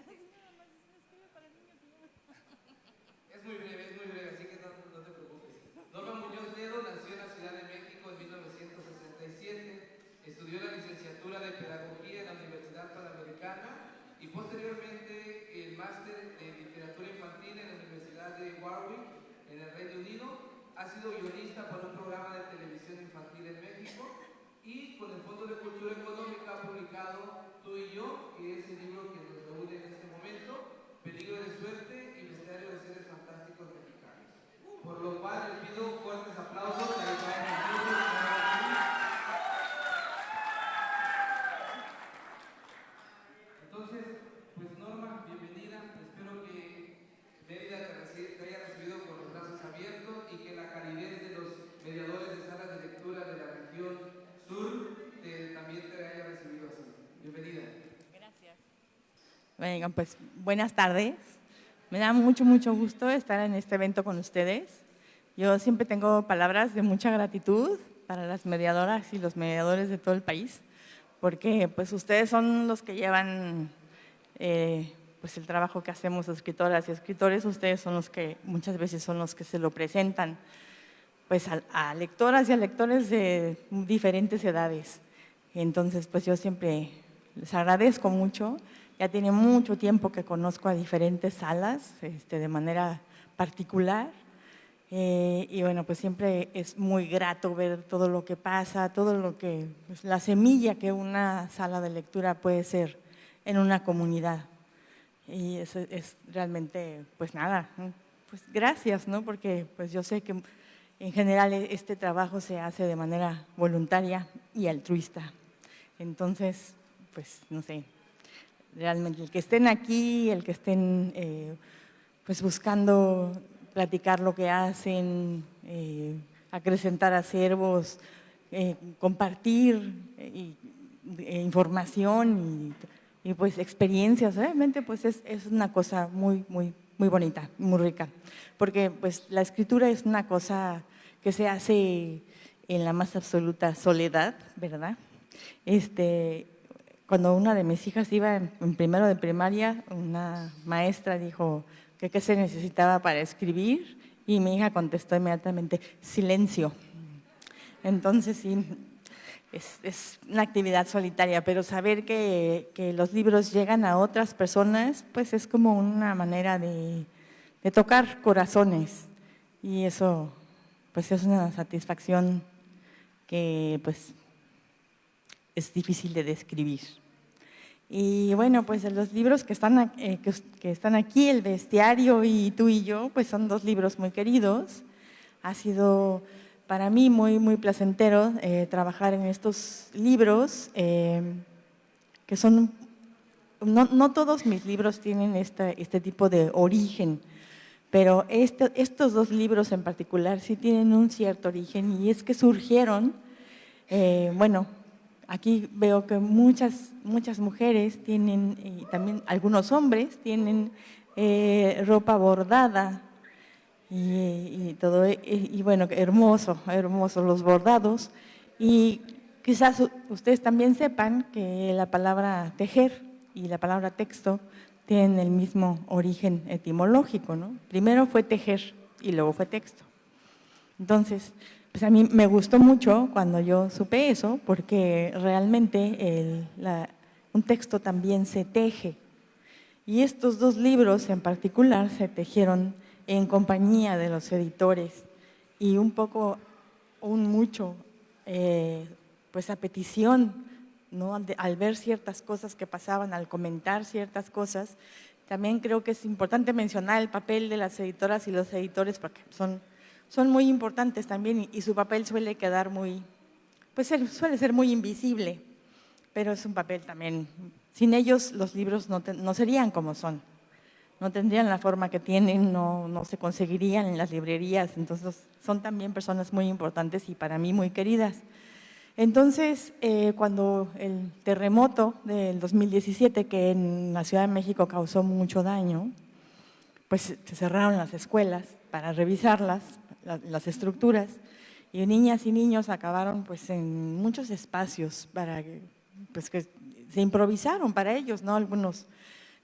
Es muy breve, así que no te preocupes. Norma Muñoz Ledo nació en la Ciudad de México en 1967, estudió la licenciatura de Pedagogía en la Universidad Panamericana y posteriormente el máster de Literatura Infantil en la Universidad de Warwick, en el Reino Unido. Ha sido guionista para un programa de televisión infantil en México y con el Fondo de Cultura Económica ha publicado Tú y Yo, que es el libro que nos reúne en este momento, Peligro de Suerte y Bestiario de Seres Fantásticos Mexicanos. Por lo cual les pido fuertes aplausos a Ismael Martínez. Entonces, pues Norma, bienvenida. Espero que Mérida te haya recibido con los brazos abiertos y que la calidez de los mediadores de salas de lectura de la región sur también te haya recibido así. Bienvenida. Gracias. Venga, pues buenas tardes. Me da mucho gusto estar en este evento con ustedes. Yo siempre tengo palabras de mucha gratitud para las mediadoras y los mediadores de todo el país, porque pues ustedes son los que llevan pues el trabajo que hacemos escritoras y escritores. Ustedes son los que muchas veces son los que se lo presentan pues a lectoras y a lectores de diferentes edades. Entonces pues yo siempre les agradezco mucho. Ya tiene mucho tiempo que conozco a diferentes salas de manera particular. Y bueno, pues siempre es muy grato ver todo lo que pasa, todo lo que, pues la semilla que una sala de lectura puede ser en una comunidad. Y eso es realmente, pues nada, pues gracias, ¿no? Porque pues yo sé que en general este trabajo se hace de manera voluntaria y altruista. Entonces, pues no sé, realmente el que estén aquí, el que estén pues buscando platicar lo que hacen, acrecentar acervos, compartir información y pues experiencias, realmente pues es una cosa muy bonita, muy rica, porque pues la escritura es una cosa que se hace en la más absoluta soledad, ¿verdad? Cuando una de mis hijas iba en primero de primaria, una maestra dijo que qué se necesitaba para escribir y mi hija contestó inmediatamente, silencio. Entonces sí, es una actividad solitaria, pero saber que los libros llegan a otras personas, pues es como una manera de tocar corazones y eso pues es una satisfacción que pues es difícil de describir. Y bueno, pues los libros que están aquí, El Bestiario y Tú y Yo, pues son dos libros muy queridos. Ha sido para mí muy placentero trabajar en estos libros, que son, no todos mis libros tienen este tipo de origen, pero estos dos libros en particular sí tienen un cierto origen y es que surgieron, bueno, aquí veo que muchas mujeres tienen, y también algunos hombres, tienen ropa bordada y todo, y bueno, hermoso los bordados. Y quizás ustedes también sepan que la palabra tejer y la palabra texto tienen el mismo origen etimológico, ¿no? Primero fue tejer y luego fue texto. Entonces, pues a mí me gustó mucho cuando yo supe eso, porque realmente un texto también se teje. Y estos dos libros en particular se tejieron en compañía de los editores y un poco, mucho, pues a petición, ¿no? Al ver ciertas cosas que pasaban, al comentar ciertas cosas. También creo que es importante mencionar el papel de las editoras y los editores, porque son muy importantes también y su papel suele quedar pues suele ser muy invisible, pero es un papel también. Sin ellos los libros no serían como son, no tendrían la forma que tienen, no se conseguirían en las librerías. Entonces son también personas muy importantes y para mí muy queridas. Entonces, cuando el terremoto del 2017, que en la Ciudad de México causó mucho daño, pues se cerraron las escuelas para revisarlas, las estructuras, y niñas y niños acabaron pues en muchos espacios pues que se improvisaron para ellos, ¿no? Algunos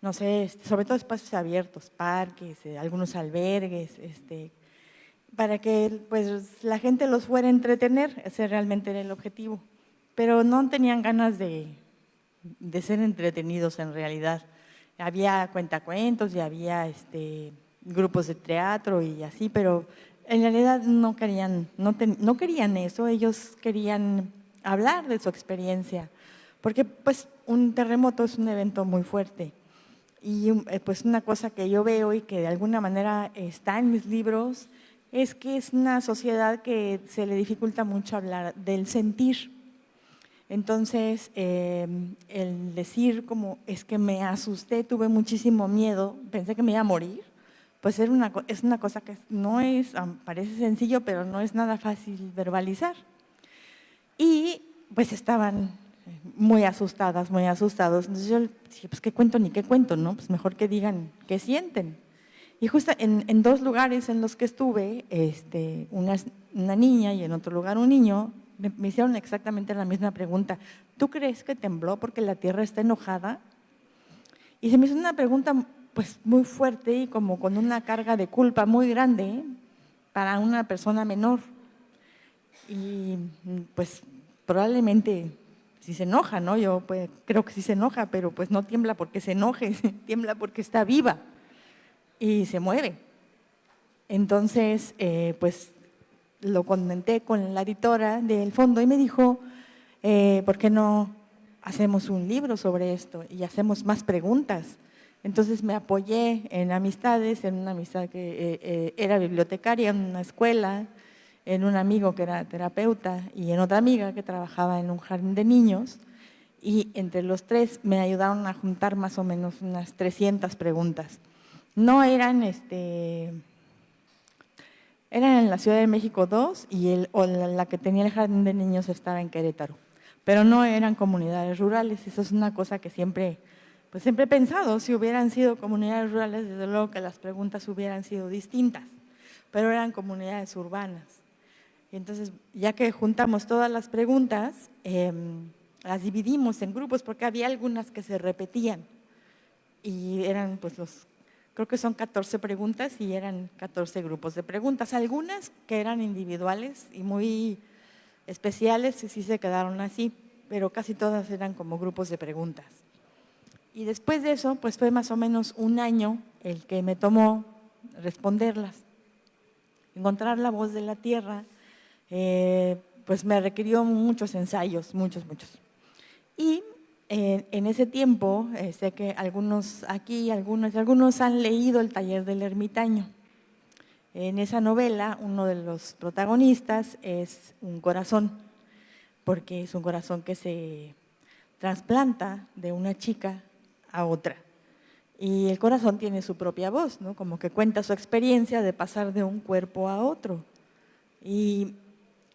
no sé, sobre todo espacios abiertos, parques, algunos albergues, para que pues la gente los fuera a entretener, ese realmente era el objetivo. Pero no tenían ganas de ser entretenidos en realidad. Había cuentacuentos y había grupos de teatro y así, pero en realidad no querían, no querían eso, ellos querían hablar de su experiencia, porque pues un terremoto es un evento muy fuerte. Y pues una cosa que yo veo y que de alguna manera está en mis libros es que es una sociedad que se le dificulta mucho hablar del sentir. Entonces, el decir como es que me asusté, tuve muchísimo miedo, pensé que me iba a morir, pues es una cosa que no es, parece sencillo, pero no es nada fácil verbalizar. Y pues estaban muy asustadas, muy asustados. Entonces yo dije, pues qué cuento ni qué cuento, ¿no? Pues mejor que digan qué sienten. Y justo en dos lugares en los que estuve, una niña y en otro lugar un niño, me hicieron exactamente la misma pregunta. ¿Tú crees que tembló porque la tierra está enojada? Y se me hizo una pregunta pues muy fuerte y como con una carga de culpa muy grande para una persona menor. Y pues probablemente si se enoja, ¿no? Yo pues, creo que sí se enoja, pero pues no tiembla porque se enoje, tiembla porque está viva y se mueve. Entonces, pues lo comenté con la editora del fondo y me dijo, ¿por qué no hacemos un libro sobre esto y hacemos más preguntas? Entonces me apoyé en amistades, en una amistad que era bibliotecaria en una escuela, en un amigo que era terapeuta y en otra amiga que trabajaba en un jardín de niños, y entre los tres me ayudaron a juntar más o menos unas 300 preguntas. No eran, eran en la Ciudad de México dos y la que tenía el jardín de niños estaba en Querétaro, pero no eran comunidades rurales. Eso es una cosa que siempre he pensado, si hubieran sido comunidades rurales, desde luego que las preguntas hubieran sido distintas, pero eran comunidades urbanas. Y entonces, ya que juntamos todas las preguntas, las dividimos en grupos porque había algunas que se repetían y eran pues creo que son 14 preguntas y eran 14 grupos de preguntas. Algunas que eran individuales y muy especiales y sí se quedaron así, pero casi todas eran como grupos de preguntas. Y después de eso, pues fue más o menos un año el que me tomó responderlas. Encontrar la voz de la tierra, pues me requirió muchos ensayos, muchos. Y en ese tiempo, sé que algunos aquí, algunos han leído El taller del ermitaño. En esa novela, uno de los protagonistas es un corazón, porque es un corazón que se trasplanta de una chica a otra. Y el corazón tiene su propia voz, ¿no? Como que cuenta su experiencia de pasar de un cuerpo a otro. Y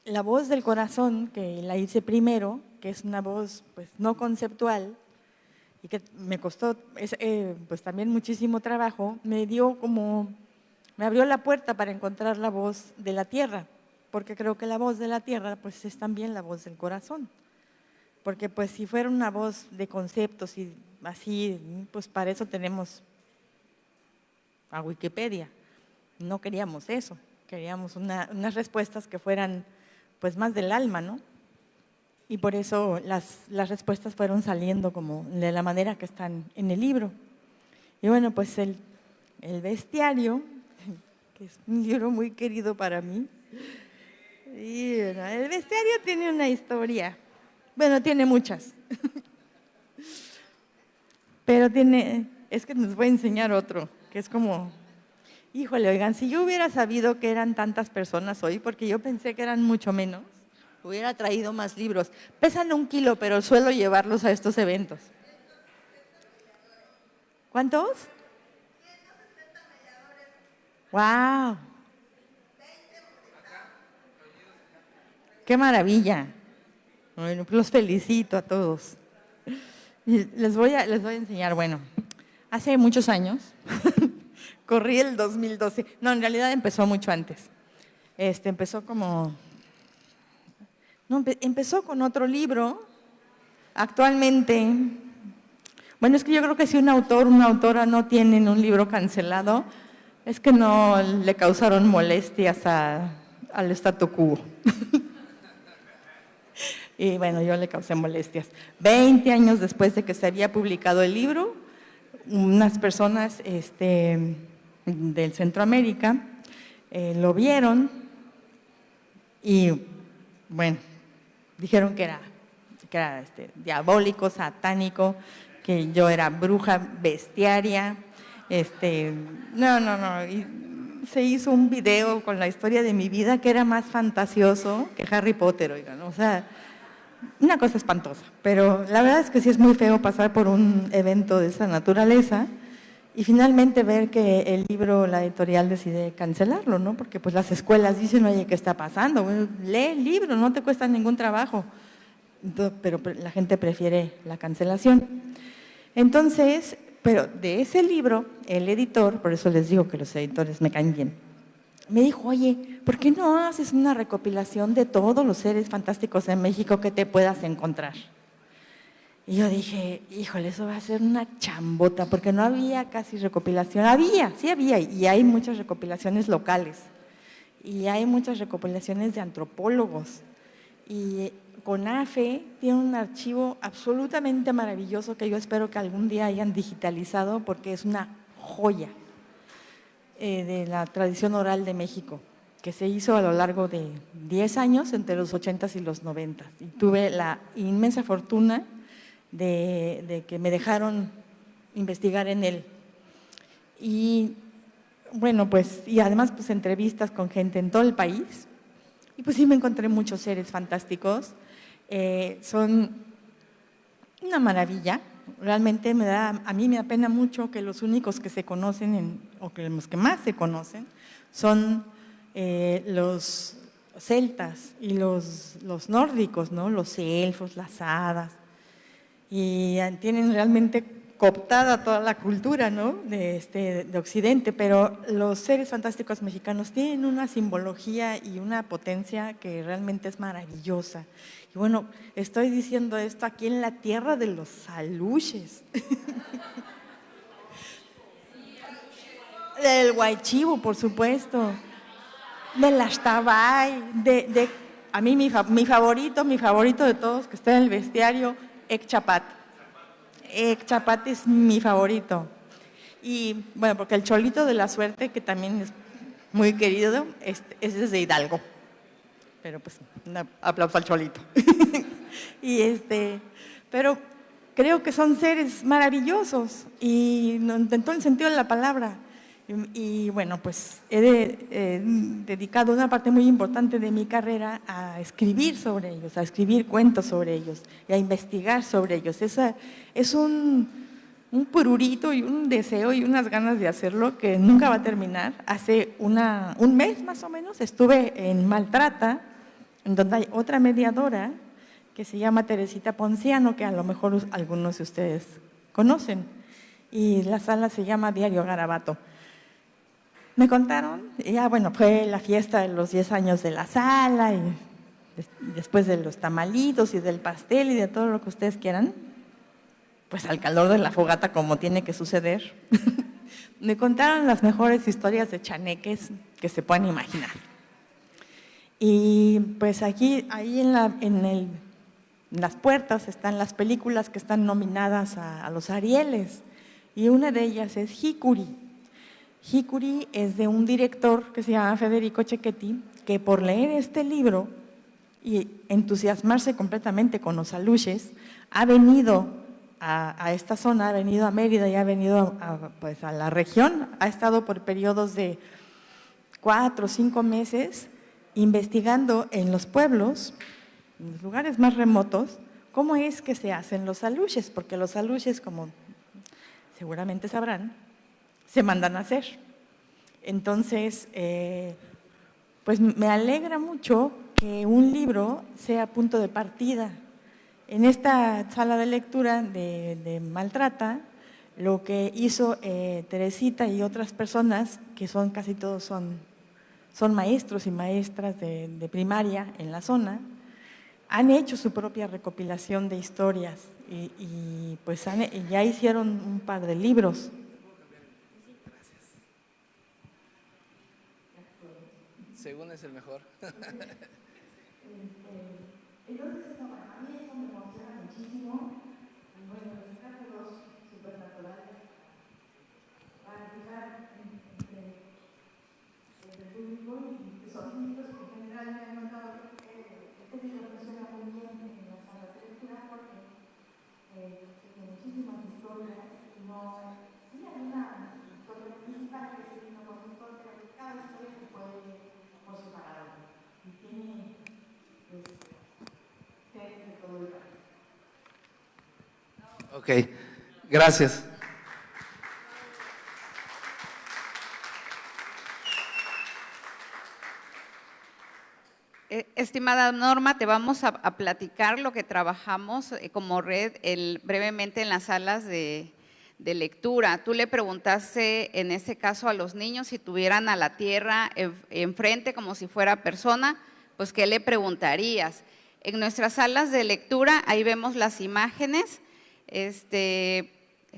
la voz del corazón, que la hice primero, que es una voz pues no conceptual y que me costó pues también muchísimo trabajo, me abrió la puerta para encontrar la voz de la tierra, porque creo que la voz de la tierra pues es también la voz del corazón. Porque pues si fuera una voz de conceptos y así, pues para eso tenemos a Wikipedia. No queríamos eso, queríamos unas respuestas que fueran pues más del alma, ¿no? Y por eso las respuestas fueron saliendo como de la manera que están en el libro. Y bueno, pues el bestiario, que es un libro muy querido para mí, y bueno, el bestiario tiene una historia. Bueno, tiene muchas. Pero es que nos voy a enseñar otro, que es como, híjole, oigan, si yo hubiera sabido que eran tantas personas hoy, porque yo pensé que eran mucho menos, hubiera traído más libros. Pesan 1 kilo, pero suelo llevarlos a estos eventos. ¿Cuántos? ¡Wow! ¡Qué maravilla! Bueno, pues los felicito a todos. Y les voy a enseñar, bueno, hace muchos años, corrí el 2012, no, en realidad empezó mucho antes. Empezó empezó con otro libro. Actualmente, Bueno, es que yo creo que si un autor o una autora no tienen un libro cancelado, es que no le causaron molestias al statu quo. Y bueno, yo le causé molestias. 20 años después de que se había publicado el libro, unas personas del Centroamérica lo vieron y, bueno, dijeron que era diabólico, satánico, que yo era bruja bestiaria. No. Y se hizo un video con la historia de mi vida que era más fantasioso que Harry Potter, oigan, o sea, una cosa espantosa. Pero la verdad es que sí es muy feo pasar por un evento de esa naturaleza y finalmente ver que el libro, la editorial decide cancelarlo, ¿no? Porque pues las escuelas dicen, oye, ¿qué está pasando? Bueno, lee el libro, no te cuesta ningún trabajo. Pero la gente prefiere la cancelación. Entonces, pero de ese libro, el editor, por eso les digo que los editores me caen bien, me dijo, oye, ¿por qué no haces una recopilación de todos los seres fantásticos en México que te puedas encontrar? Y yo dije, híjole, eso va a ser una chambota, porque no había casi recopilación. Sí había, y hay muchas recopilaciones locales, y hay muchas recopilaciones de antropólogos, y CONAFE tiene un archivo absolutamente maravilloso que yo espero que algún día hayan digitalizado porque es una joya de la tradición oral de México, que se hizo a lo largo de 10 años, entre los 80s y los 90s. Y tuve la inmensa fortuna de que me dejaron investigar en él. Y bueno, pues, y además pues entrevistas con gente en todo el país. Y pues sí me encontré muchos seres fantásticos. Son una maravilla. Realmente a mí me da pena mucho que los únicos que se conocen, o que los que más se conocen, son los celtas y los nórdicos, ¿no? Los elfos, las hadas. Y tienen realmente cooptada toda la cultura, ¿no? de Occidente, pero los seres fantásticos mexicanos tienen una simbología y una potencia que realmente es maravillosa. Y bueno, estoy diciendo esto aquí en la tierra de los aluches. Del Huaychivo, por supuesto. Del Axtabay, a mí mi favorito de todos, que está en el bestiario, Ecchapat. Ecchapat es mi favorito. Y bueno, porque el Cholito de la Suerte, que también es muy querido, es de Hidalgo. Pero pues, un aplauso al Cholito. Pero creo que son seres maravillosos y en todo el sentido de la palabra. Y bueno, pues he dedicado una parte muy importante de mi carrera a escribir sobre ellos, a escribir cuentos sobre ellos y a investigar sobre ellos. Es un pururito y un deseo y unas ganas de hacerlo que nunca va a terminar. Hace un mes más o menos estuve en Maltrata, en donde hay otra mediadora que se llama Teresita Ponciano, que a lo mejor algunos de ustedes conocen, y la sala se llama Diario Garabato. Me contaron, ya bueno, fue la fiesta de los 10 años de la sala, y después de los tamalitos y del pastel y de todo lo que ustedes quieran, pues al calor de la fogata como tiene que suceder, me contaron las mejores historias de chaneques que se puedan imaginar. Y pues ahí en las puertas están las películas que están nominadas a los Arieles, y una de ellas es Hikuri. Hikuri es de un director que se llama Federico Cecchetti, que por leer este libro y entusiasmarse completamente con los aluches, ha venido a esta zona, ha venido a Mérida y ha venido pues a la región, ha estado por periodos de 4 o 5 meses investigando en los pueblos, en los lugares más remotos, cómo es que se hacen los aluches, porque los aluches, como seguramente sabrán, se mandan a hacer. Entonces, pues me alegra mucho que un libro sea punto de partida. En esta sala de lectura de Maltrata, lo que hizo Teresita y otras personas, que casi todos son maestros y maestras de primaria en la zona, han hecho su propia recopilación de historias y pues ya hicieron un par de libros. Según es el mejor. Entonces, no, a mí eso me emociona muchísimo. Y bueno, los cálculos supernaturales para fijar entre el público y son libros que en general me han notado que este libro funciona muy bien en las salas de lectura porque tiene muchísimas historias y no. Sí, hay una historia principal que es el libro conductor, pero cada historia se puede por separado y tiene de todo el país. Ok, gracias. Estimada Norma, te vamos a platicar lo que trabajamos como red brevemente en las salas de lectura. Tú le preguntaste en este caso a los niños si tuvieran a la tierra enfrente como si fuera persona, pues ¿qué le preguntarías? En nuestras salas de lectura, ahí vemos las imágenes,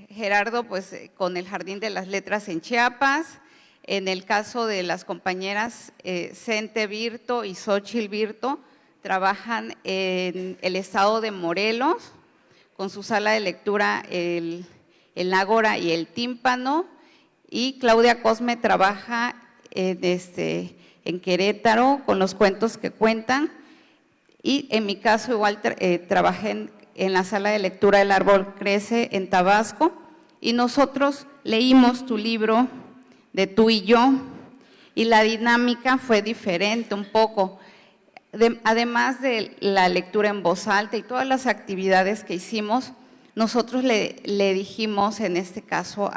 Gerardo pues con el Jardín de las Letras en Chiapas. En el caso de las compañeras Cente Virto y Xochitl Virto, trabajan en el estado de Morelos, con su sala de lectura el Ágora y el Tímpano, y Claudia Cosme trabaja en Querétaro con los cuentos que cuentan, y en mi caso igual trabajé en la sala de lectura El Árbol Crece en Tabasco, y nosotros leímos tu libro de Tú y Yo, y la dinámica fue diferente un poco. Además de la lectura en voz alta y todas las actividades que hicimos, nosotros le dijimos en este caso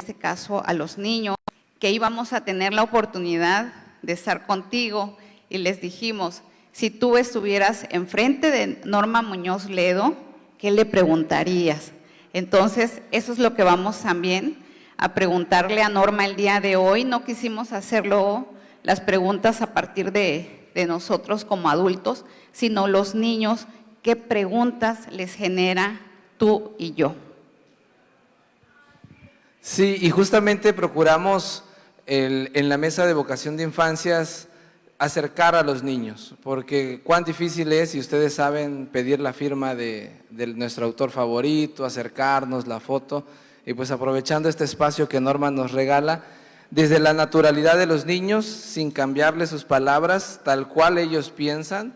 a los niños que íbamos a tener la oportunidad de estar contigo, y les dijimos, si tú estuvieras enfrente de Norma Muñoz Ledo, ¿qué le preguntarías? Entonces, eso es lo que vamos también a preguntarle a Norma el día de hoy. No quisimos hacerlo las preguntas a partir de nosotros como adultos, sino los niños, ¿qué preguntas les genera Tú y Yo? Sí, y justamente procuramos en la mesa de vocación de infancias acercar a los niños, porque cuán difícil es, y ustedes saben, pedir la firma de nuestro autor favorito, acercarnos, la foto, y pues aprovechando este espacio que Norma nos regala, desde la naturalidad de los niños, sin cambiarle sus palabras, tal cual ellos piensan,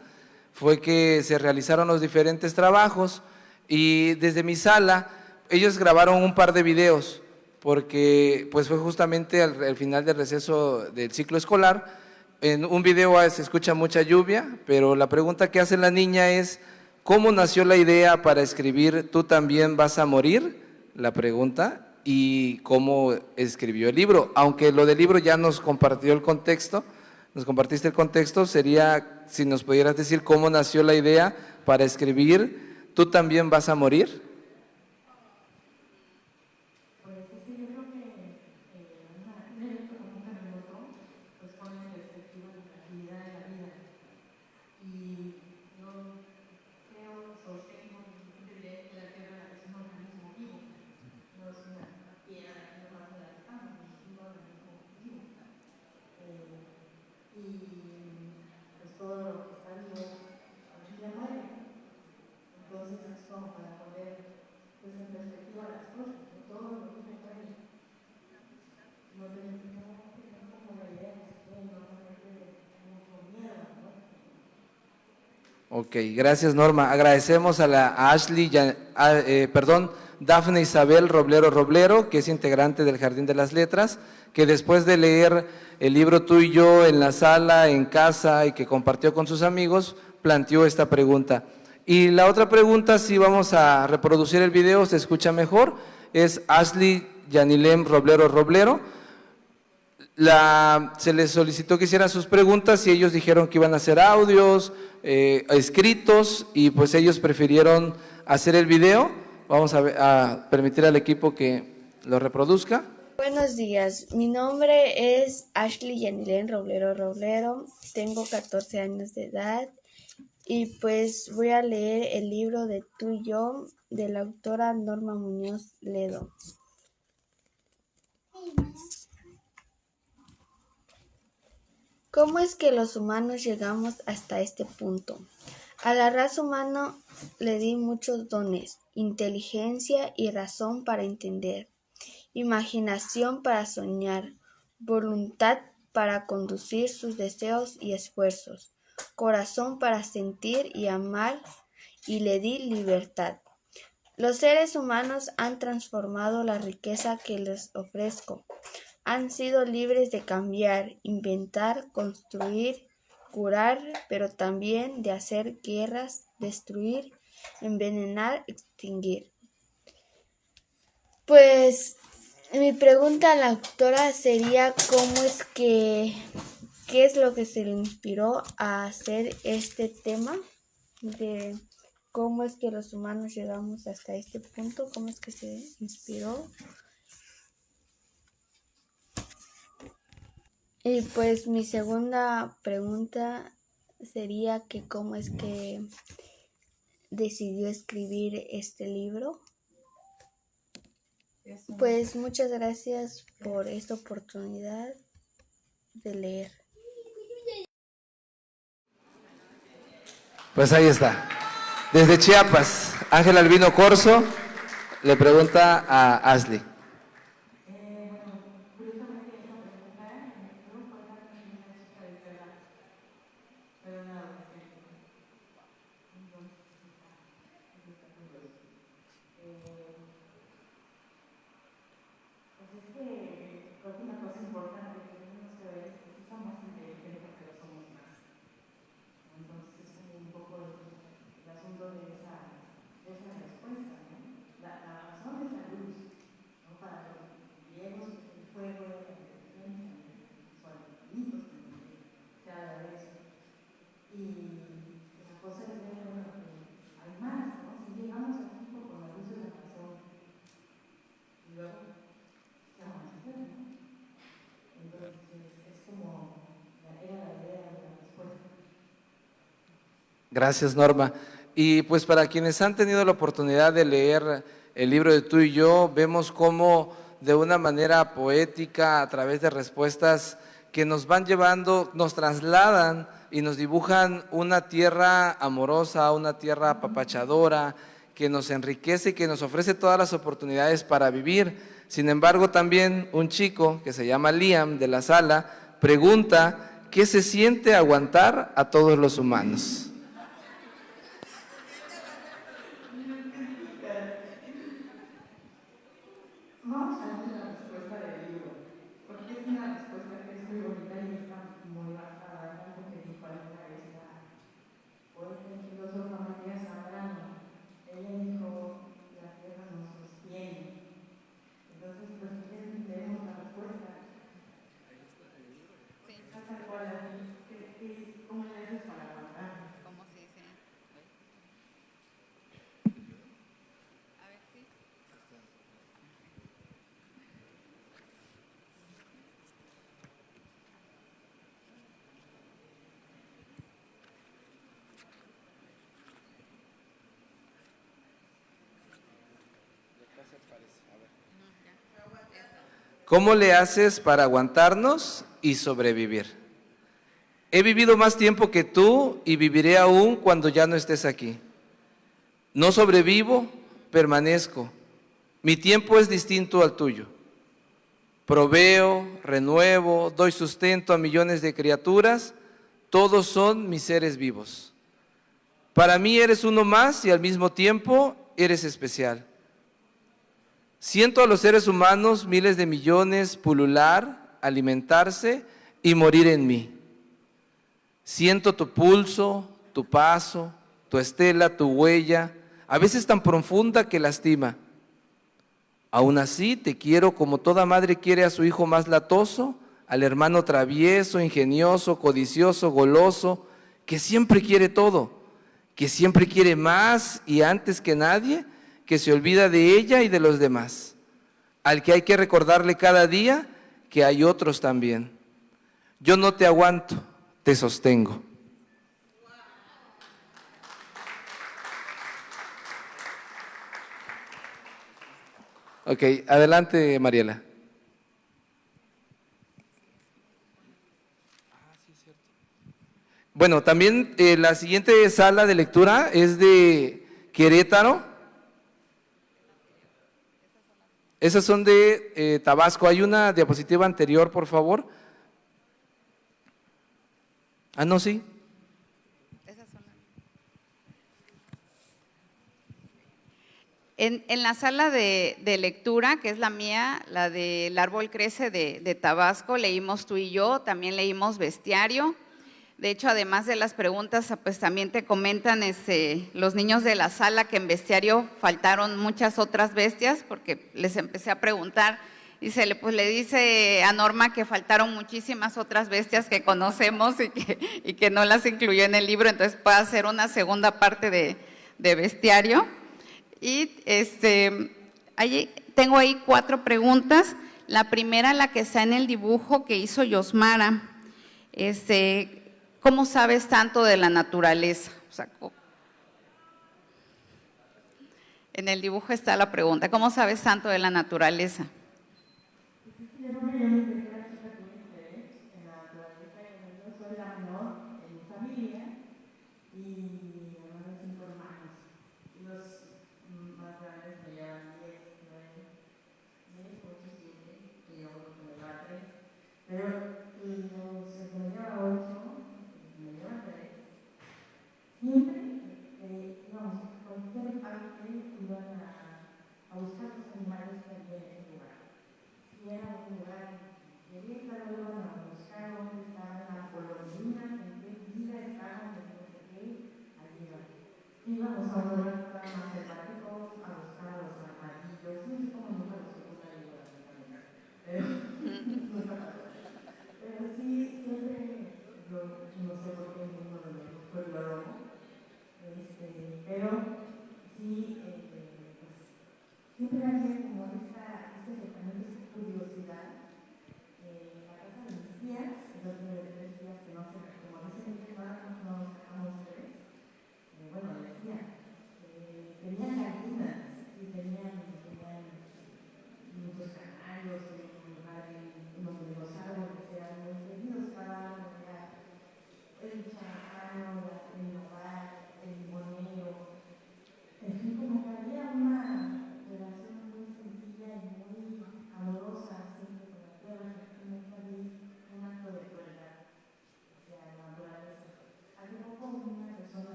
fue que se realizaron los diferentes trabajos. Y desde mi sala, ellos grabaron un par de videos, porque pues fue justamente al final del receso del ciclo escolar. En un video se escucha mucha lluvia, pero la pregunta que hace la niña es, ¿cómo nació la idea para escribir Tú también vas a morir? La pregunta, y cómo escribió el libro. Aunque lo del libro ya nos compartió el contexto, nos compartiste el contexto, sería si nos pudieras decir cómo nació la idea para escribir Tú también vas a morir. Ok, gracias Norma. Agradecemos a Ashley, Dafne Isabel Roblero, que es integrante del Jardín de las Letras, que después de leer el libro Tú y Yo en la sala, en casa, y que compartió con sus amigos, planteó esta pregunta. Y la otra pregunta, si vamos a reproducir el video, se escucha mejor, es Ashley Yanilem Roblero. Se les solicitó que hicieran sus preguntas y ellos dijeron que iban a hacer audios, escritos, y pues ellos prefirieron hacer el video. Vamos a permitir al equipo que lo reproduzca. Buenos días, mi nombre es Ashley Yanilén Roblero, tengo 14 años de edad y pues voy a leer el libro de Tú y yo de la autora Norma Muñoz Ledo. ¿Cómo es que los humanos llegamos hasta este punto? A la raza humana le di muchos dones, inteligencia y razón para entender, imaginación para soñar, voluntad para conducir sus deseos y esfuerzos, corazón para sentir y amar, y le di libertad. Los seres humanos han transformado la riqueza que les ofrezco. Han sido libres de cambiar, inventar, construir, curar, pero también de hacer guerras, destruir, envenenar, extinguir. Pues mi pregunta a la autora sería ¿qué es lo que se le inspiró a hacer este tema de cómo es que los humanos llegamos hasta este punto? ¿Cómo es que se inspiró? Y pues mi segunda pregunta sería que cómo es que decidió escribir este libro. Pues muchas gracias por esta oportunidad de leer. Pues ahí está. Desde Chiapas, Ángel Albino Corzo le pregunta a Ashley. Gracias, Norma. Y pues para quienes han tenido la oportunidad de leer el libro de Tú y yo, vemos cómo de una manera poética, a través de respuestas que nos van llevando, nos trasladan y nos dibujan una tierra amorosa, una tierra apapachadora, que nos enriquece y que nos ofrece todas las oportunidades para vivir. Sin embargo, también un chico que se llama Liam, de la sala, pregunta ¿qué se siente aguantar a todos los humanos? Vamos a ver la respuesta del libro, porque es una respuesta que es muy bonita y está muy basada en algo que dijo alguna vez la poeta y filósofa María Zambrano. Ella dijo, la tierra nos sostiene. Entonces, pues, leemos la respuesta. Sí. Está tal cual así. ¿Cómo le haces para aguantar? ¿Cómo se dice? A ver, sí. ¿Cómo le haces para aguantarnos y sobrevivir? He vivido más tiempo que tú y viviré aún cuando ya no estés aquí. No sobrevivo, permanezco. Mi tiempo es distinto al tuyo. Proveo, renuevo, doy sustento a millones de criaturas. Todos son mis seres vivos. Para mí eres uno más y al mismo tiempo eres especial. Siento a los seres humanos, miles de millones, pulular, alimentarse y morir en mí. Siento tu pulso, tu paso, tu estela, tu huella, a veces tan profunda que lastima. Aún así te quiero como toda madre quiere a su hijo más latoso, al hermano travieso, ingenioso, codicioso, goloso, que siempre quiere todo, que siempre quiere más y antes que nadie, que se olvida de ella y de los demás, al que hay que recordarle cada día que hay otros también. Yo no te aguanto, te sostengo. Ok, adelante, Mariela. Bueno, también la siguiente sala de lectura es de Querétaro. Esas son de Tabasco. Hay una diapositiva anterior, por favor. Ah, no, sí. En la sala de lectura, que es la mía, la del Árbol Crece de Tabasco, leímos tú y yo, también leímos Bestiario. De hecho, además de las preguntas, pues también te comentan los niños de la sala que en Bestiario faltaron muchas otras bestias, porque les empecé a preguntar. Dice, pues le dice a Norma que faltaron muchísimas otras bestias que conocemos y que no las incluyó en el libro, entonces puede hacer una segunda parte de Bestiario. Y tengo ahí 4 preguntas. La primera, la que está en el dibujo que hizo Yosmara. ¿Cómo sabes tanto de la naturaleza? O sea, en el dibujo está la pregunta, ¿cómo sabes tanto de la naturaleza?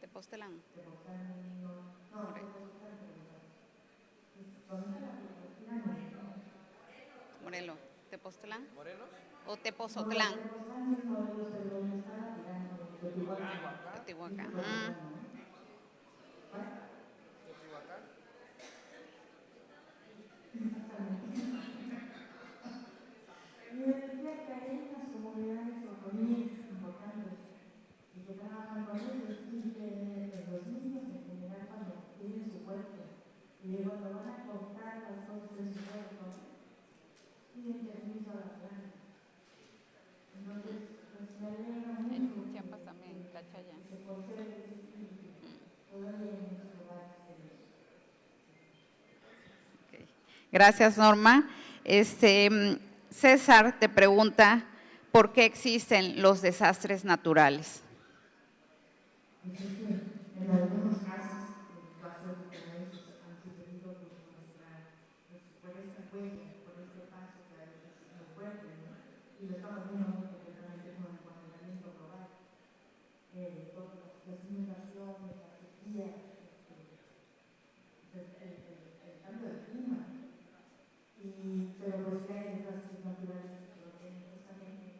Tepoztlán. Morelos. ¿Tepoztlán? ¿O Tepozotlán? Teotihuacán. En Chiapas también, Cachaya. Okay. Gracias, Norma. César te pregunta, ¿por qué existen los desastres naturales? En algunos casos, casos han sucedido por esta huella, por este paso que a veces es muy fuerte, ¿no? Y lo estamos viendo muy concretamente con el calentamiento global. Todas las inundaciones, las sequías, el cambio de clima. Pero pues que hay desastres naturales que provienen justamente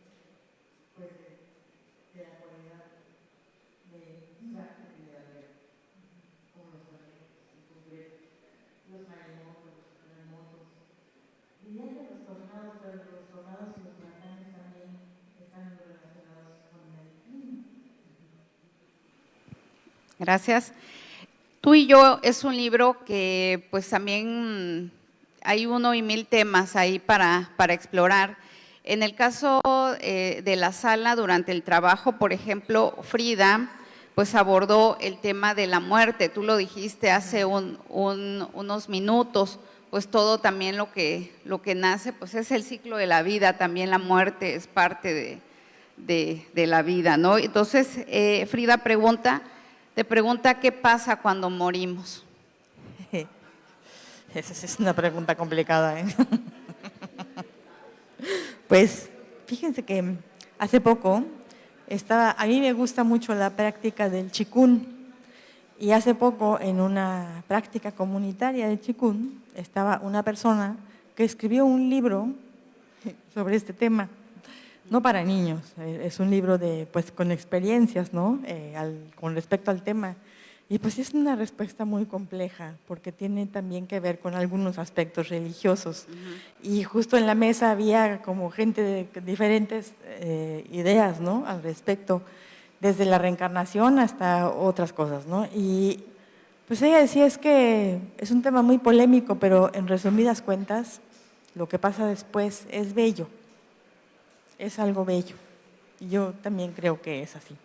pues, de la cualidad de vida que le da como los maremotos, los terremotos. Diría que los tornados, pero los tornados y los huracanes también están relacionados con el clima. Gracias. Tú y yo es un libro que pues también hay 1 y 1000 temas ahí para explorar. En el caso de la sala, durante el trabajo, por ejemplo, Frida, pues abordó el tema de la muerte. Tú lo dijiste hace unos minutos, pues todo también lo que nace, pues es el ciclo de la vida, también la muerte es parte de la vida, ¿no? Entonces, Frida te pregunta qué pasa cuando morimos. Esa sí es una pregunta complicada, ¿eh? Pues fíjense que hace poco a mí me gusta mucho la práctica del Qigong, y hace poco en una práctica comunitaria de Qigong estaba una persona que escribió un libro sobre este tema, no para niños, es un libro pues con experiencias, ¿no? Con respecto al tema. Y pues es una respuesta muy compleja, porque tiene también que ver con algunos aspectos religiosos. Y justo en la mesa había como gente de diferentes ideas, ¿no?, al respecto, desde la reencarnación hasta otras cosas, ¿no? Y pues ella decía, es que es un tema muy polémico, pero en resumidas cuentas, lo que pasa después es bello, es algo bello. Y yo también creo que es así.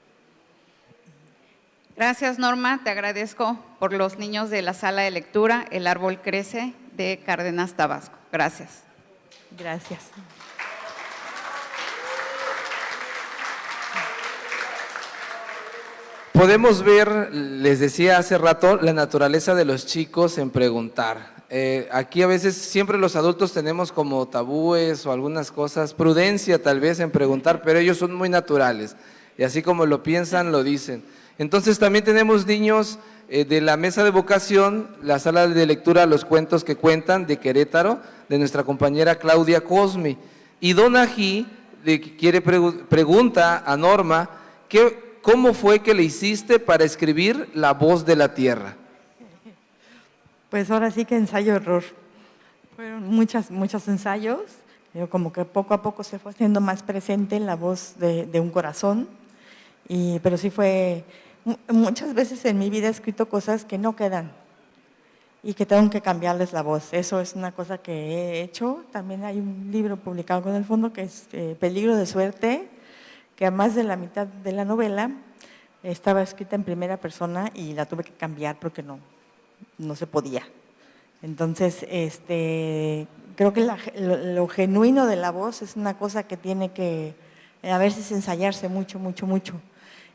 Gracias, Norma, te agradezco por los niños de la sala de lectura El árbol crece, de Cárdenas, Tabasco. Gracias. Gracias. Podemos ver, les decía hace rato, la naturaleza de los chicos en preguntar. Aquí a veces siempre los adultos tenemos como tabúes o algunas cosas, prudencia tal vez en preguntar, pero ellos son muy naturales y así como lo piensan, lo dicen. Entonces también tenemos niños de la mesa de vocación, la sala de lectura Los Cuentos que Cuentan de Querétaro, de nuestra compañera Claudia Cosme. Y Don Ají pregunta a Norma, ¿cómo fue que le hiciste para escribir La Voz de la Tierra? Pues ahora sí que ensayo-error. Fueron muchos ensayos, como que poco a poco se fue haciendo más presente la voz de un corazón, pero sí fue, muchas veces en mi vida he escrito cosas que no quedan y que tengo que cambiarles la voz. Eso es una cosa que he hecho. También hay un libro publicado con el fondo que es Peligro de Suerte, que a más de la mitad de la novela estaba escrita en primera persona y la tuve que cambiar porque no se podía. Entonces, creo que lo genuino de la voz es una cosa que tiene que a veces ensayarse mucho.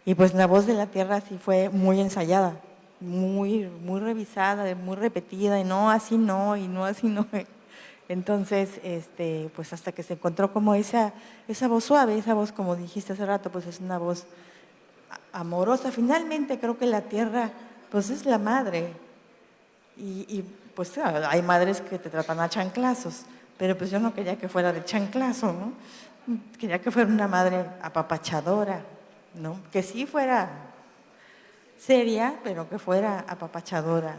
Y pues La Voz de la Tierra sí fue muy ensayada, muy revisada, muy repetida, y no así no, y no así no. Entonces, pues hasta que se encontró como esa voz suave, esa voz, como dijiste hace rato, pues es una voz amorosa. Finalmente creo que la tierra pues es la madre, y pues hay madres que te tratan a chanclazos, pero pues yo no quería que fuera de chanclazo, ¿no? Quería que fuera una madre apapachadora, ¿no? Que sí fuera seria, pero que fuera apapachadora.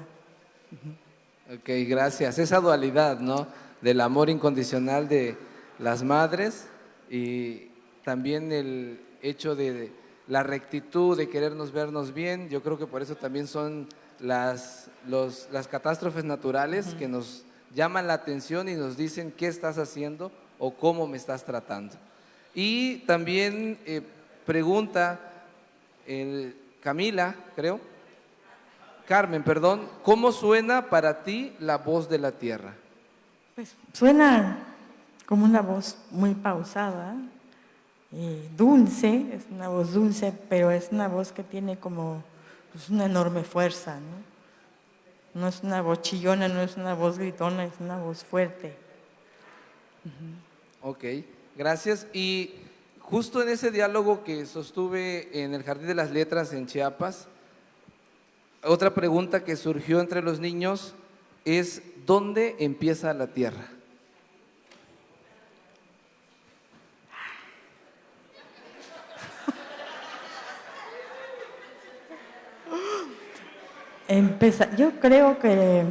Ok, gracias. Esa dualidad, ¿no?, del amor incondicional de las madres y también el hecho de la rectitud, de querernos vernos bien. Yo creo que por eso también son las catástrofes naturales que nos llaman la atención y nos dicen qué estás haciendo o cómo me estás tratando. Y también pregunta Carmen, perdón, ¿cómo suena para ti La Voz de la Tierra? Pues suena como una voz muy pausada, dulce, es una voz dulce, pero es una voz que tiene como pues, una enorme fuerza, ¿no? No es una voz chillona, no es una voz gritona, es una voz fuerte. Ok, gracias. Y justo en ese diálogo que sostuve en el Jardín de las Letras en Chiapas, otra pregunta que surgió entre los niños es, ¿dónde empieza la Tierra? Yo creo que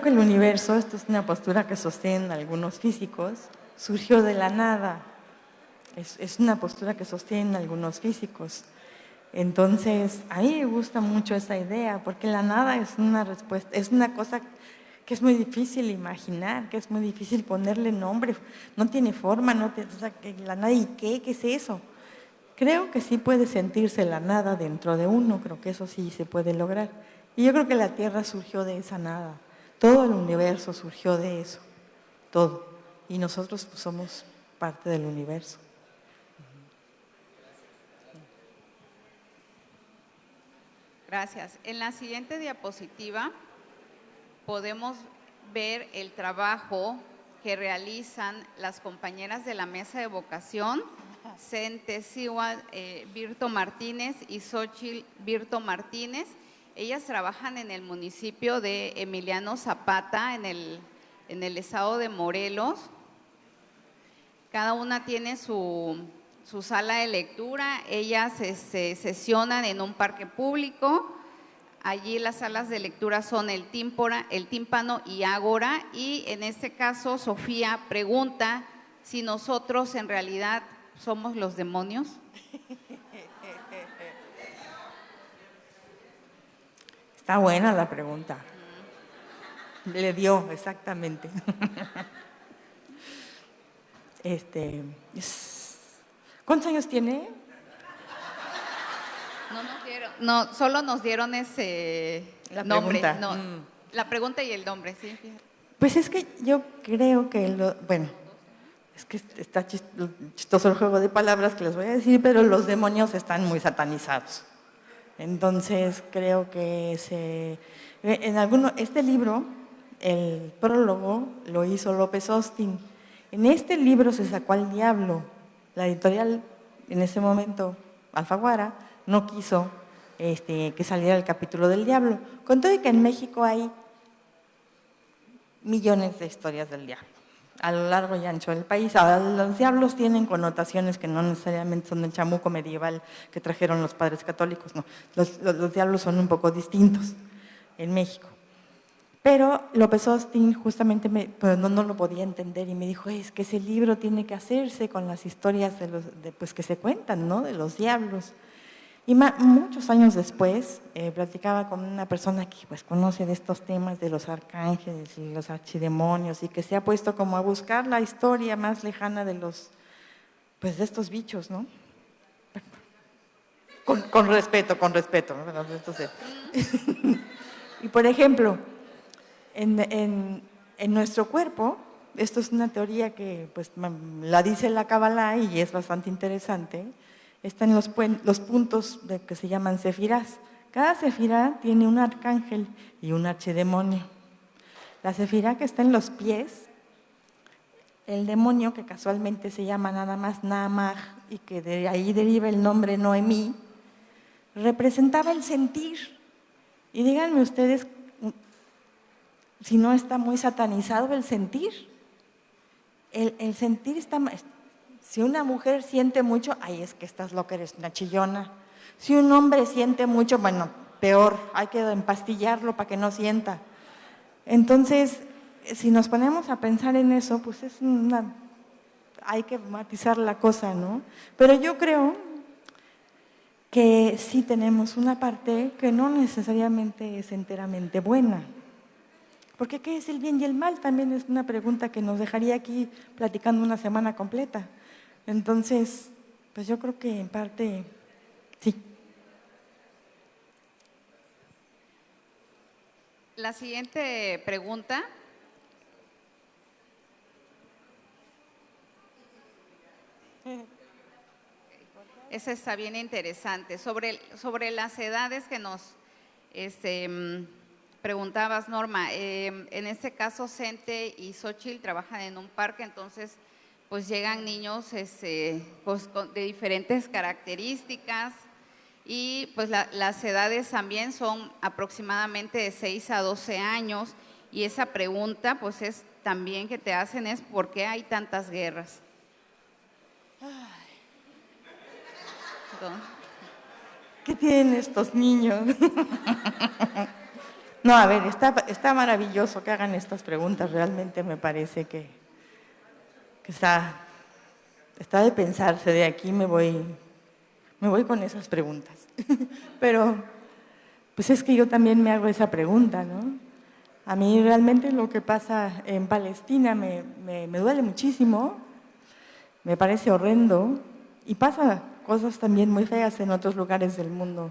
el universo, esto es una postura que sostienen algunos físicos, surgió de la nada. Es una postura que sostienen algunos físicos. Entonces, a mí me gusta mucho esa idea, porque la nada es una respuesta, es una cosa que es muy difícil imaginar, que es muy difícil ponerle nombre, no tiene forma, o sea, que la nada, ¿y qué? ¿Qué es eso? Creo que sí puede sentirse la nada dentro de uno, creo que eso sí se puede lograr. Y yo creo que la Tierra surgió de esa nada, todo el universo surgió de eso, todo. Y nosotros pues, somos parte del universo. Gracias. En la siguiente diapositiva podemos ver el trabajo que realizan las compañeras de la mesa de vocación, Sente Siwa Virto Martínez y Xochitl Virto Martínez. Ellas trabajan en el municipio de Emiliano Zapata, en el estado de Morelos. Cada una tiene su sala de lectura. Ellas sesionan en un parque público. Allí las salas de lectura son el tímpano y ágora, y en este caso Sofía pregunta si nosotros en realidad somos los demonios. Está buena la pregunta. Le dio, exactamente. ¿Cuántos años tiene? No nos dieron, no, solo nos dieron ese La nombre. pregunta. No, la pregunta y el nombre, sí. Fíjate. Pues es que yo creo que, bueno, es que está chistoso el juego de palabras que les voy a decir, pero los demonios están muy satanizados. Entonces creo que este libro, el prólogo, lo hizo López Austin. En este libro se sacó al diablo. La editorial, en ese momento, Alfaguara, no quiso que saliera el capítulo del diablo. Con todo y que en México hay millones de historias del diablo, a lo largo y ancho del país. Ahora, los diablos tienen connotaciones que no necesariamente son el chamuco medieval que trajeron los padres católicos, no. Los diablos son un poco distintos en México. Pero López Austin justamente pues no lo podía entender y me dijo, es que ese libro tiene que hacerse con las historias pues que se cuentan, ¿no? De los diablos. Y muchos años después platicaba con una persona que pues conoce de estos temas de los arcángeles y los archidemonios y que se ha puesto como a buscar la historia más lejana de de estos bichos, ¿no? Con respeto, ¿no? Entonces, y por ejemplo, en nuestro cuerpo, esto es una teoría que pues la dice la Kabbalah y es bastante interesante. Están los puntos que se llaman sefirás. Cada sefirá tiene un arcángel y un archidemonio. La sefirá que está en los pies, el demonio que casualmente se llama nada más Naamaj y que de ahí deriva el nombre Noemí, representaba el sentir. Y díganme ustedes si no está muy satanizado el sentir. El sentir está... Si una mujer siente mucho, ay, es que estás loca, eres una chillona. Si un hombre siente mucho, bueno, peor, hay que empastillarlo para que no sienta. Entonces, si nos ponemos a pensar en eso, pues hay que matizar la cosa, ¿no? Pero yo creo que sí tenemos una parte que no necesariamente es enteramente buena. Porque ¿qué es el bien y el mal? También es una pregunta que nos dejaría aquí platicando una semana completa. Entonces, pues yo creo que en parte sí. La siguiente pregunta. Esa está bien interesante. Sobre las edades que nos preguntabas, Norma, en este caso Sente y Xochitl trabajan en un parque, entonces pues llegan niños pues, de diferentes características y pues las edades también son aproximadamente de 6 a 12 años y esa pregunta pues es también que te hacen es ¿por qué hay tantas guerras? ¿Qué tienen estos niños? No, a ver, está maravilloso que hagan estas preguntas, realmente me parece que está de pensarse, de aquí me voy con esas preguntas. Pero, pues es que yo también me hago esa pregunta, ¿no? A mí realmente lo que pasa en Palestina me duele muchísimo, me parece horrendo y pasa cosas también muy feas en otros lugares del mundo.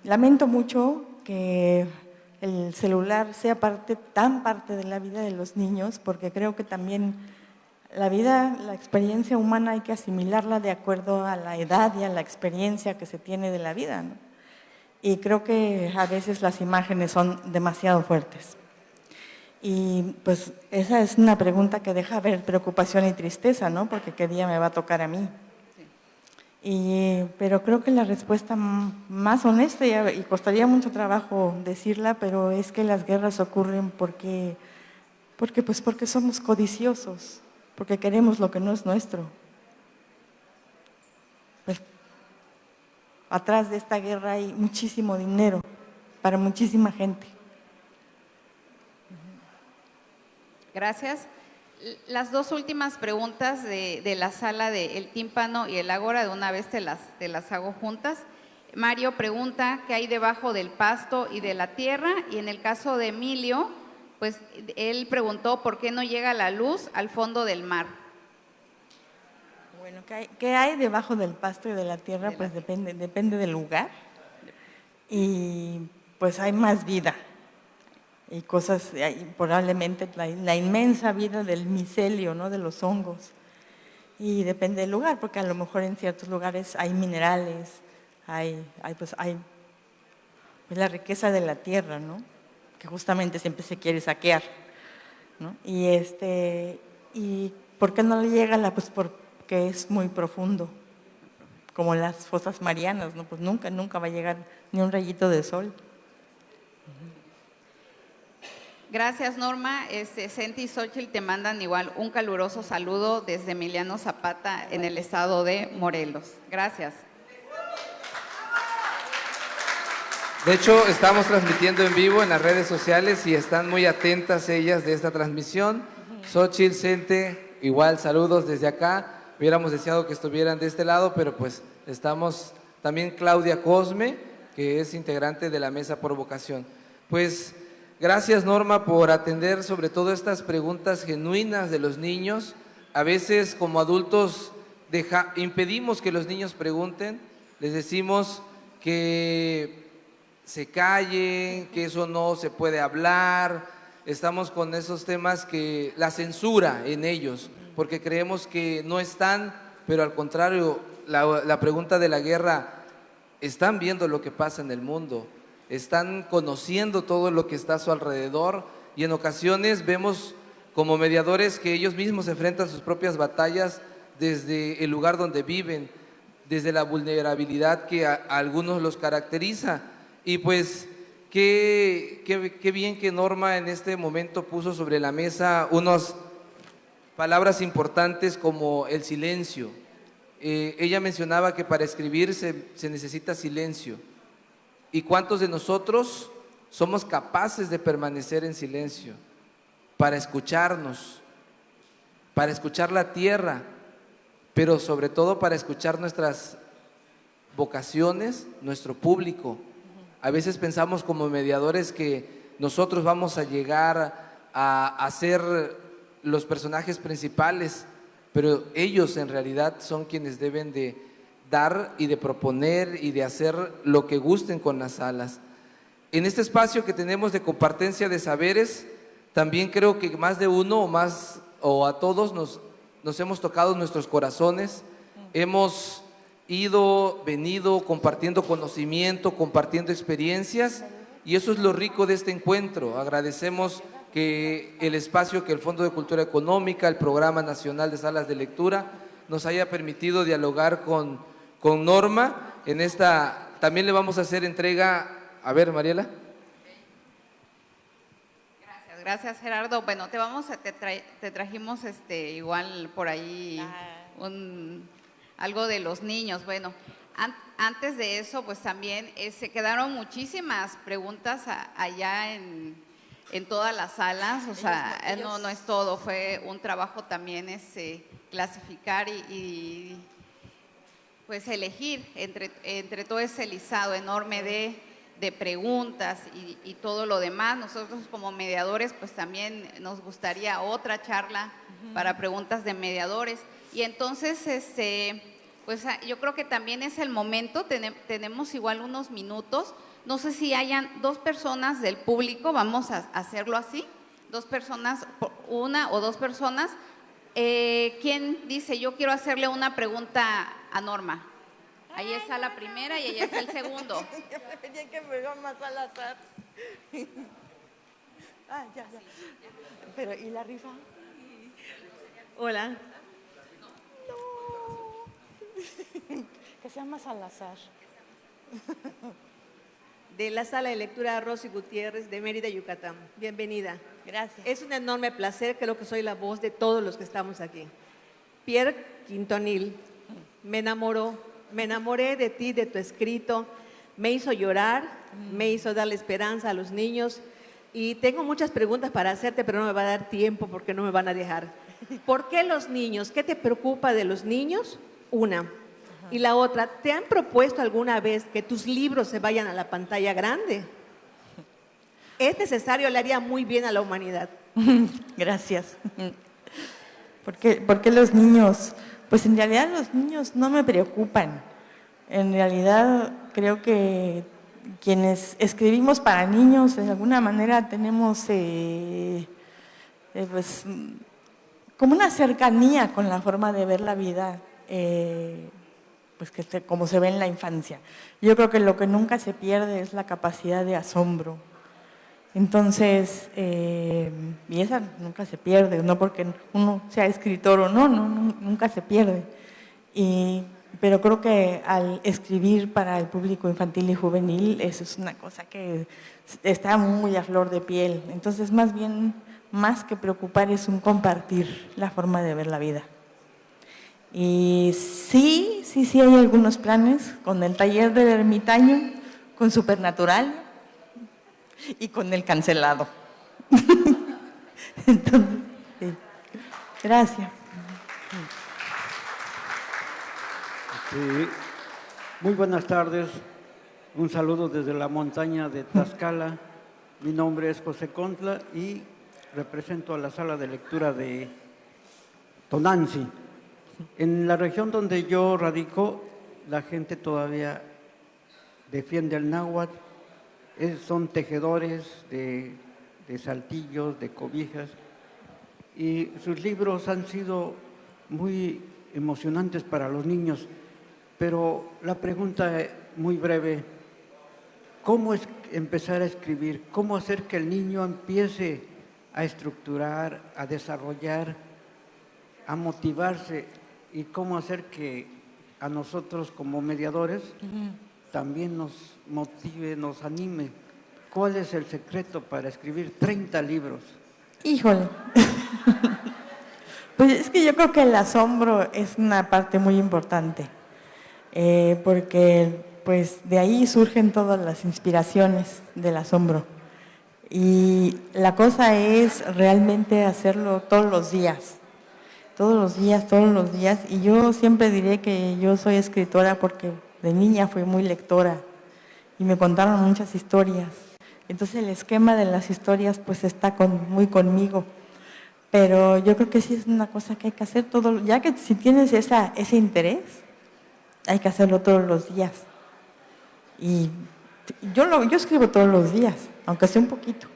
Lamento mucho que el celular sea tan parte de la vida de los niños, porque creo que también la vida, la experiencia humana hay que asimilarla de acuerdo a la edad y a la experiencia que se tiene de la vida, ¿no? Y creo que a veces las imágenes son demasiado fuertes. Y pues esa es una pregunta que deja ver preocupación y tristeza, ¿no? Porque qué día me va a tocar a mí. Pero creo que la respuesta más honesta, y costaría mucho trabajo decirla, pero es que las guerras ocurren porque somos codiciosos, porque queremos lo que no es nuestro. Pues, atrás de esta guerra hay muchísimo dinero para muchísima gente. Gracias. Las dos últimas preguntas de la sala de El Tímpano y el Ágora, de una vez te las hago juntas. Mario pregunta qué hay debajo del pasto y de la tierra, y en el caso de Emilio, pues él preguntó por qué no llega la luz al fondo del mar. Bueno, ¿qué hay debajo del pasto y de la tierra? Pues depende del lugar, y pues hay más vida. Y cosas, probablemente la inmensa vida del micelio, ¿no? De los hongos. Y depende del lugar, porque a lo mejor en ciertos lugares hay minerales, hay la riqueza de la tierra, ¿no? Que justamente siempre se quiere saquear, ¿no? ¿Y por qué no le llega pues porque es muy profundo, como las fosas marianas, ¿no? Pues nunca va a llegar ni un rayito de sol. Gracias, Norma. Senti y Xochitl te mandan igual un caluroso saludo desde Emiliano Zapata en el estado de Morelos. Gracias. De hecho, estamos transmitiendo en vivo en las redes sociales y están muy atentas ellas de esta transmisión. Xochitl, Sente, igual saludos desde acá. Hubiéramos deseado que estuvieran de este lado, pero pues estamos también Claudia Cosme, que es integrante de la Mesa por Vocación. Pues gracias, Norma, por atender sobre todo estas preguntas genuinas de los niños. A veces como adultos impedimos que los niños pregunten, les decimos que se callen, que eso no se puede hablar. Estamos con esos temas que la censura en ellos, porque creemos que no están, pero al contrario, la pregunta de la guerra, están viendo lo que pasa en el mundo, están conociendo todo lo que está a su alrededor, y en ocasiones vemos como mediadores que ellos mismos enfrentan sus propias batallas desde el lugar donde viven, desde la vulnerabilidad que a algunos los caracteriza. Y pues qué bien que Norma en este momento puso sobre la mesa unas palabras importantes como el silencio. Ella mencionaba que para escribir se necesita silencio. ¿Y cuántos de nosotros somos capaces de permanecer en silencio para escucharnos, para escuchar la tierra, pero sobre todo para escuchar nuestras vocaciones, nuestro público? A veces pensamos como mediadores que nosotros vamos a llegar a ser los personajes principales, pero ellos en realidad son quienes deben de dar y de proponer y de hacer lo que gusten con las salas. En este espacio que tenemos de compartencia de saberes, también creo que más de uno o a todos nos hemos tocado nuestros corazones, hemos venido compartiendo conocimiento, compartiendo experiencias, y eso es lo rico de este encuentro. Agradecemos que el espacio que el Fondo de Cultura Económica, el Programa Nacional de Salas de Lectura, nos haya permitido dialogar con Norma. También le vamos a hacer entrega. A ver, Mariela. Gracias, Gerardo. Bueno, te trajimos igual por ahí algo de los niños. Bueno, antes de eso, pues también se quedaron muchísimas preguntas allá en todas las salas. O sea, no es todo, fue un trabajo también clasificar y pues elegir entre todo ese listado enorme de preguntas y todo lo demás. Nosotros como mediadores pues también nos gustaría otra charla para preguntas de mediadores. Y entonces pues yo creo que también es el momento, tenemos igual unos minutos. No sé si hayan 2 personas del público, vamos a hacerlo así, 2 personas, 1 o 2 personas. ¿Quién dice, yo quiero hacerle una pregunta a Norma? Ahí está la primera y ella es el segundo. Que me veo más al azar. Ya. Pero, ¿y la rifa? Hola. No. Que sea más al azar. De la sala de lectura Rosy Gutiérrez de Mérida, Yucatán. Bienvenida. Gracias. Es un enorme placer, creo que soy la voz de todos los que estamos aquí. Pierre Quintonil, me enamoré de ti, de tu escrito, me hizo llorar, me hizo darle esperanza a los niños y tengo muchas preguntas para hacerte, pero no me va a dar tiempo porque no me van a dejar. ¿Por qué los niños? ¿Qué te preocupa de los niños? Una. Y la otra, ¿te han propuesto alguna vez que tus libros se vayan a la pantalla grande? Es necesario, le haría muy bien a la humanidad. Gracias. ¿Por qué los niños? Pues en realidad los niños no me preocupan. En realidad creo que quienes escribimos para niños de alguna manera tenemos pues, como una cercanía con la forma de ver la vida, pues como se ve en la infancia. Yo creo que lo que nunca se pierde es la capacidad de asombro. Entonces, y esa nunca se pierde, no porque uno sea escritor o no, nunca se pierde. Pero creo que al escribir para el público infantil y juvenil, eso es una cosa que está muy a flor de piel. Entonces, más bien, más que preocupar, es un compartir la forma de ver la vida. Y sí hay algunos planes con el taller del ermitaño, con Supernatural y con el cancelado. Entonces, sí. Gracias. Sí. Muy buenas tardes. Un saludo desde la montaña de Tlaxcala. Mi nombre es José Contla y represento a la sala de lectura de Tonanzi. En la región donde yo radico, la gente todavía defiende el náhuatl, son tejedores de saltillos, de cobijas, y sus libros han sido muy emocionantes para los niños. Pero la pregunta muy breve, ¿cómo es empezar a escribir? ¿Cómo hacer que el niño empiece a estructurar, a desarrollar, a motivarse? ¿Y cómo hacer que a nosotros como mediadores también nos motive, nos anime? ¿Cuál es el secreto para escribir 30 libros? Híjole. Pues es que yo creo que el asombro es una parte muy importante, porque pues de ahí surgen todas las inspiraciones del asombro. Y la cosa es realmente hacerlo todos los días. Todos los días, y yo siempre diré que yo soy escritora porque de niña fui muy lectora y me contaron muchas historias. Entonces el esquema de las historias pues está muy conmigo, pero yo creo que sí es una cosa que hay que hacer todo, ya que si tienes ese interés, hay que hacerlo todos los días. Y yo escribo todos los días, aunque sea un poquito,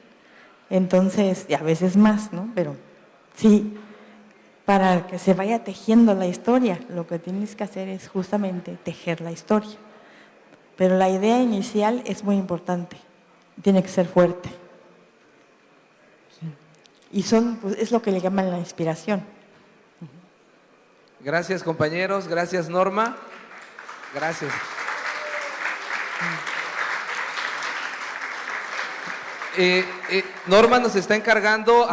entonces, y a veces más, ¿no? Pero sí. Para que se vaya tejiendo la historia, lo que tienes que hacer es justamente tejer la historia. Pero la idea inicial es muy importante, tiene que ser fuerte. Y pues, es lo que le llaman la inspiración. Gracias, compañeros, gracias, Norma. Gracias. Norma nos está encargando.